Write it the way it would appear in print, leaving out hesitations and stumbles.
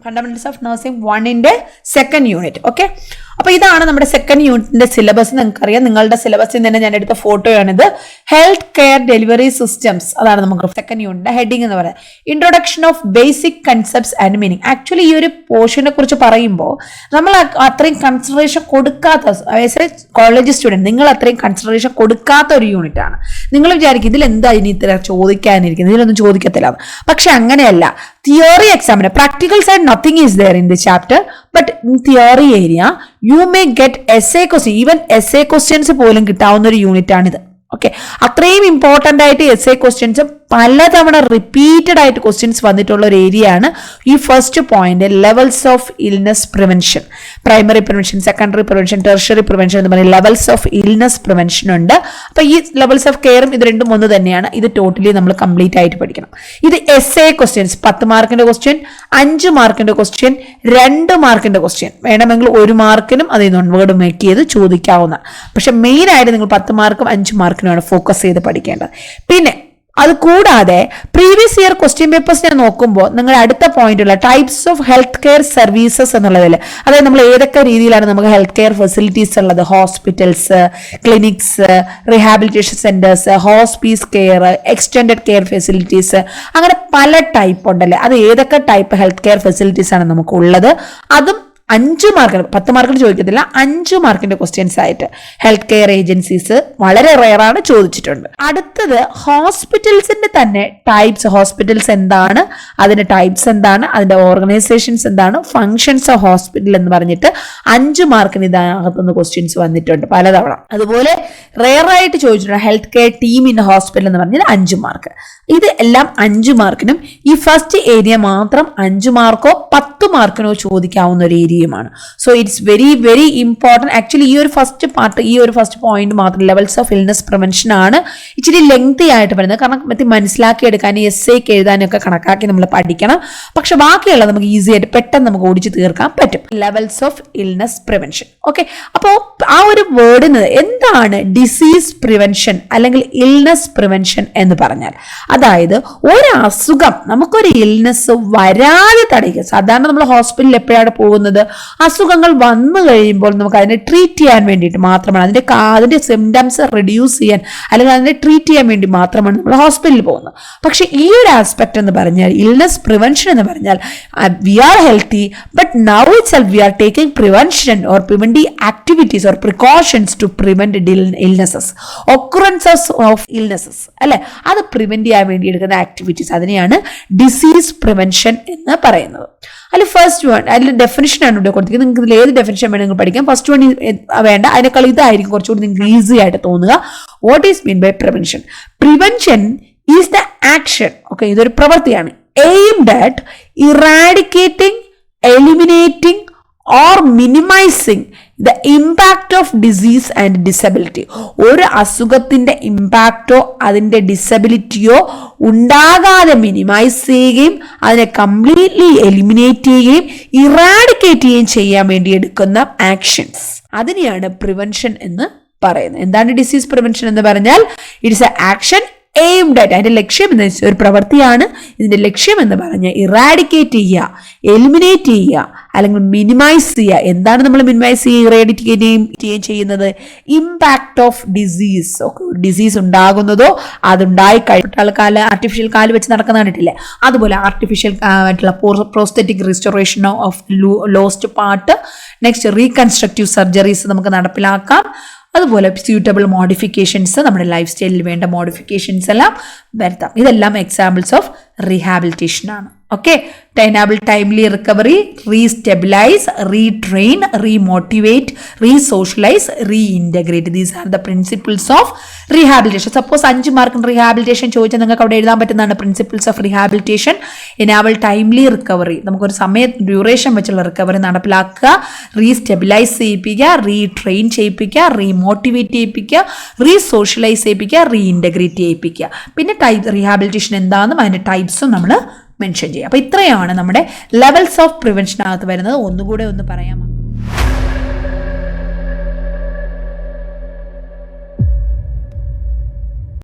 Fundamentals of nursing 1ന്റെ second unit. Okay, അപ്പൊ ഇതാണ് നമ്മുടെ സെക്കൻഡ് യൂണിറ്റിന്റെ സിലബസ്. നിങ്ങൾക്കറിയാം, നിങ്ങളുടെ സിലബസിൽ തന്നെ ഞാൻ എടുത്ത ഫോട്ടോയാണിത്. ഹെൽത്ത് കെയർ ഡെലിവറി സിസ്റ്റംസ്, അതാണ് നമുക്ക് സെക്കൻഡ് യൂണിറ്റിന്റെ ഹെഡിങ് എന്ന് പറയുന്നത്. Introduction of basic concepts and meaning. Actually ഈ ഒരു പോർഷനെ കുറിച്ച് പറയുമ്പോൾ നമ്മൾ അത്രയും കൺസിഡറേഷൻ കൊടുക്കാത്ത, കോളേജ് സ്റ്റുഡൻറ്, നിങ്ങൾ അത്രയും കൺസിഡറേഷൻ കൊടുക്കാത്ത ഒരു യൂണിറ്റ് ആണ്. നിങ്ങൾ വിചാരിക്കും ഇതിൽ എന്താ ഇനി ഇത്ര ചോദിക്കാനിരിക്കുന്നത്, ഇതിലൊന്നും ചോദിക്കത്തില്ല. പക്ഷെ അങ്ങനെയല്ല. തിയറി എക്സാമിന് practical side nothing is there in the chapter, but in theory area you may get essay question, even essay questions പോലും കിട്ടാവുന്ന ഒരു യൂണിറ്റ് ആണിത്. ഓക്കെ, അത്രയും ഇമ്പോർട്ടൻ്റ് ആയിട്ട് essay ക്വസ്റ്റ്യൻസ് പലതവണ റിപ്പീറ്റഡ് ആയിട്ട് ക്വസ്റ്റ്യൻസ് വന്നിട്ടുള്ള ഒരു ഏരിയ ആണ് ഈ first point, levels of illness prevention. Primary prevention, secondary prevention, tertiary prevention എന്ന് പറയുന്ന ലെവൽസ് ഓഫ് ഇൽനെസ് പ്രിവെൻഷൻ ഉണ്ട്. അപ്പൊ ഈ ലെവൽസ് ഓഫ് കെയറും ഇത് രണ്ടും ഒന്ന് തന്നെയാണ്. ഇത് ടോട്ടലി നമ്മൾ കംപ്ലീറ്റ് ആയിട്ട് പഠിക്കണം. ഇത് essay ക്വസ്റ്റ്യൻസ്, 10 മാർക്കിന്റെ ക്വസ്റ്റ്യൻ, 5 മാർക്കിന്റെ ക്വസ്റ്റ്യൻ, 2 മാർക്കിന്റെ ക്വസ്റ്റ്യൻ, വേണമെങ്കിൽ 1 മാർക്കിനും അതിൽ നിന്ന് വേർഡ് മേക്ക് ചെയ്ത് ചോദിക്കാവുന്ന. പക്ഷെ മെയിൻ ആയിട്ട് നിങ്ങൾ 10 മാർക്കും 5 മാർക്കിനുമാണ് ഫോക്കസ് ചെയ്ത് പഠിക്കേണ്ടത്. പിന്നെ അത് കൂടാതെ പ്രീവിയസ് ഇയർ ക്വസ്റ്റ്യൻ പേപ്പേഴ്സിനെ നോക്കുമ്പോൾ നിങ്ങൾ അടുത്ത പോയിന്റുള്ള types of health care services എന്നുള്ളതിൽ, അതായത് നമ്മൾ ഏതൊക്കെ രീതിയിലാണ് നമുക്ക് ഹെൽത്ത് കെയർ ഫെസിലിറ്റീസ് ഉള്ളത്, hospitals, clinics, rehabilitation centres, hospice care, extended care facilities, അങ്ങനെ പല ടൈപ്പ് ഉണ്ടല്ലേ. അത് ഏതൊക്കെ ടൈപ്പ് ഹെൽത്ത് കെയർ ഫെസിലിറ്റീസ് ആണ് നമുക്കുള്ളത്, അതും 5 മാർക്കിന്, 10 മാർക്കിന് ചോദിക്കത്തില്ല, 5 മാർക്കിന്റെ ക്വസ്റ്റ്യൻസ് ആയിട്ട് ഹെൽത്ത് കെയർ ഏജൻസീസ് വളരെ റെയറാണ് ചോദിച്ചിട്ടുണ്ട്. അടുത്തത് ഹോസ്പിറ്റൽസിന്റെ തന്നെ ടൈപ്സ്. ഹോസ്പിറ്റൽസ് എന്താണ്, അതിന്റെ ടൈപ്സ് എന്താണ്, അതിന്റെ ഓർഗനൈസേഷൻസ് എന്താണ്, ഫങ്ഷൻസ് ഓഫ് ഹോസ്പിറ്റൽ എന്ന് പറഞ്ഞിട്ട് 5 മാർക്കിന് ഇതിനകത്തുനിന്ന് ക്വസ്റ്റ്യൻസ് വന്നിട്ടുണ്ട് പലതവണ. അതുപോലെ റെയറായിട്ട് ചോദിച്ചിട്ടുണ്ട് health care team in hospital എന്ന് പറഞ്ഞാൽ 5 മാർക്ക്. ഇത് എല്ലാം 5 മാർക്കിനും ഈ ഫസ്റ്റ് ഏരിയ മാത്രം 5 മാർക്കോ 10 മാർക്കിനോ ചോദിക്കാവുന്ന ഒരു ഏരിയയുമാണ്. So it's very very important. Actually ഈ ഒരു ഫസ്റ്റ് പാർട്ട്, ഈ ഒരു ഫസ്റ്റ് പോയിന്റ് മാത്രം, ലെവൽസ് ഓഫ് ഇൽനെസ് പ്രിവെൻഷൻ ആണ് ഇച്ചിരി ലെങ്തി ആയിട്ട് പറയുന്നത്. കാരണം മനസ്സിലാക്കിയെടുക്കാനും essayക്ക് എഴുതാനും ഒക്കെ കണക്കാക്കി നമ്മൾ പഠിക്കണം. പക്ഷെ ബാക്കിയുള്ളത് നമുക്ക് ഈസി ആയിട്ട് പെട്ടെന്ന് നമുക്ക് ഓടിച്ച് തീർക്കാൻ പറ്റും. Levels of illness prevention. Okay, അപ്പോൾ ആ ഒരു വേർഡിന് എന്താണ് ഡിസീസ് പ്രിവെൻഷൻ അല്ലെങ്കിൽ ഇൽനെസ് പ്രിവെൻഷൻ എന്ന് പറഞ്ഞാൽ, അതായത് ഒരു അസുഖം, നമുക്കൊരു ഇൽനെസ് വരാതെ തടയുക. സാധാരണ നമ്മൾ ഹോസ്പിറ്റലിൽ എപ്പോഴാണ് പോകുന്നത്, അസുഖങ്ങൾ വന്നു കഴിയുമ്പോൾ നമുക്ക് അതിനെ ട്രീറ്റ് ചെയ്യാൻ വേണ്ടിയിട്ട് മാത്രമാണ്, അതിന്റെ സിംറ്റംസ് റെഡ്യൂസ് ചെയ്യാൻ അല്ലെങ്കിൽ അതിനെ ട്രീറ്റ് ചെയ്യാൻ വേണ്ടി മാത്രമാണ് നമ്മൾ ഹോസ്പിറ്റലിൽ പോകുന്നത്. പക്ഷെ ഈ ഒരു ആസ്പെക്ട് എന്ന് പറഞ്ഞാൽ, ഇൽനെസ് പ്രിവെൻഷൻ എന്ന് പറഞ്ഞാൽ, we are healthy but now itself we are taking prevention or preventive activities or precautions to prevent illnesses, occurrences of illnesses അല്ലെ, അത് പ്രിവെന്റ് ചെയ്യാൻ വേണ്ടി എടുക്കുന്ന ആക്ടിവിറ്റീസ്, അതിനെയാണ് ഡിസീസ് പ്രിവെൻഷൻ എന്ന് പറയുന്നത്. അതിൽ ഫസ്റ്റ് വൺ, അതിൽ ഡെഫിനിഷനാണ് ഇവിടെ കൊടുത്തിരിക്കുന്നത്. നിങ്ങൾക്ക് ഇതിൽ ഏത് ഡെഫിനിഷൻ വേണമെങ്കിൽ പഠിക്കാം. ഫസ്റ്റ് വൺ വേണ്ട, അതിനേക്കാൾ ഇതായിരിക്കും കുറച്ചുകൂടി നിങ്ങൾക്ക് ഈസി ആയിട്ട് തോന്നുക. What is mean by prevention? Prevention is the action, okay, ഇതൊരു പ്രവൃത്തിയാണ്, aimed at eradicating, eliminating or minimizing the impact of disease and disability. ഒരു അസുഖത്തിന്റെ ഇമ്പാക്റ്റോ അതിന്റെ ഡിസബിലിറ്റിയോ ഉണ്ടാകാതെ മിനിമൈസ് ചെയ്യുകയും അതിനെ കംപ്ലീറ്റ്ലി എലിമിനേറ്റ് ചെയ്യുകയും ഇറാഡിക്കേറ്റ് ചെയ്യുകയും ചെയ്യാൻ വേണ്ടി എടുക്കുന്ന ആക്ഷൻസ്, അതിനെയാണ് പ്രിവെൻഷൻ എന്ന് പറയുന്നത്. എന്താണ് ഡിസീസ് പ്രിവെൻഷൻ എന്ന് പറഞ്ഞാൽ? It's A action aimed at, അതിന്റെ ലക്ഷ്യം എന്ന് വെച്ചാൽ ഒരു പ്രവൃത്തിയാണ്. ഇതിന്റെ ലക്ഷ്യം എന്ന് പറഞ്ഞാൽ ഇറാഡിക്കേറ്റ് ചെയ്യുക, എലിമിനേറ്റ് ചെയ്യുക അല്ലെങ്കിൽ മിനിമൈസ് ചെയ്യുക. എന്താണ് നമ്മൾ മിനിമൈസ് ചെയ്യുക, ഇറാഡിക്കേറ്റ് ചെയ്യുന്നത്? Impact of disease. Okay, disease ഉണ്ടാകുന്നതോ അതുണ്ടായി കഴിഞ്ഞ ആർട്ടിഫിഷ്യൽ കാല് വെച്ച് നടക്കുന്ന കണ്ടിട്ടില്ലേ, അതുപോലെ ആർട്ടിഫിഷ്യൽ ആയിട്ടുള്ള prosthetic restoration of lost part. Next reconstructive surgeries നമുക്ക് നടപ്പിലാക്കാം. അതുപോലെ സ്യൂട്ടബിൾ മോഡിഫിക്കേഷൻസ്, നമ്മുടെ ലൈഫ് സ്റ്റൈലിൽ വേണ്ട മോഡിഫിക്കേഷൻസ് എല്ലാം വരുത്താം. ഇതെല്ലാം എക്സാമ്പിൾസ് ഓഫ് റീഹാബിലിറ്റേഷൻ ആണ്. Okay, enable timely recovery, restabilize, retrain, remotivate, resocialize, reintegrate. These are the principles of rehabilitation. Suppose 5 മാർക്കിന് റീഹാബിലിറ്റേഷൻ ചോദിച്ചാൽ നിങ്ങൾക്ക് അവിടെ എഴുതാൻ പറ്റുന്നതാണ് principles of rehabilitation. Enable timely recovery, നമുക്കൊരു സമയ ഡ്യൂറേഷൻ വെച്ചുള്ള റിക്കവറി നടപ്പിലാക്കുക. റീസ്റ്റെബിലൈസ് ചെയ്യിപ്പിക്കുക, റീട്രെയിൻ ചെയ്യിപ്പിക്കുക, റീമോട്ടിവേറ്റ് ചെയ്യിപ്പിക്കുക, റീസോഷ്യലൈസ് ചെയ്യിപ്പിക്കുക, റീഇൻറ്റഗ്രേറ്റ് ചെയ്യിപ്പിക്കുക. പിന്നെ റീഹാബിലിറ്റേഷൻ എന്താണെന്നും അതിൻ്റെ ടൈപ്സും നമ്മൾ മെൻഷൻ ചെയ്യുക. അപ്പോൾ ഇത്രയാണ് നമ്മുടെ ലെവൽസ് ഓഫ് പ്രിവെൻഷനകത്ത് വരുന്നത്. ഒന്നുകൂടെ ഒന്ന് പറയാം.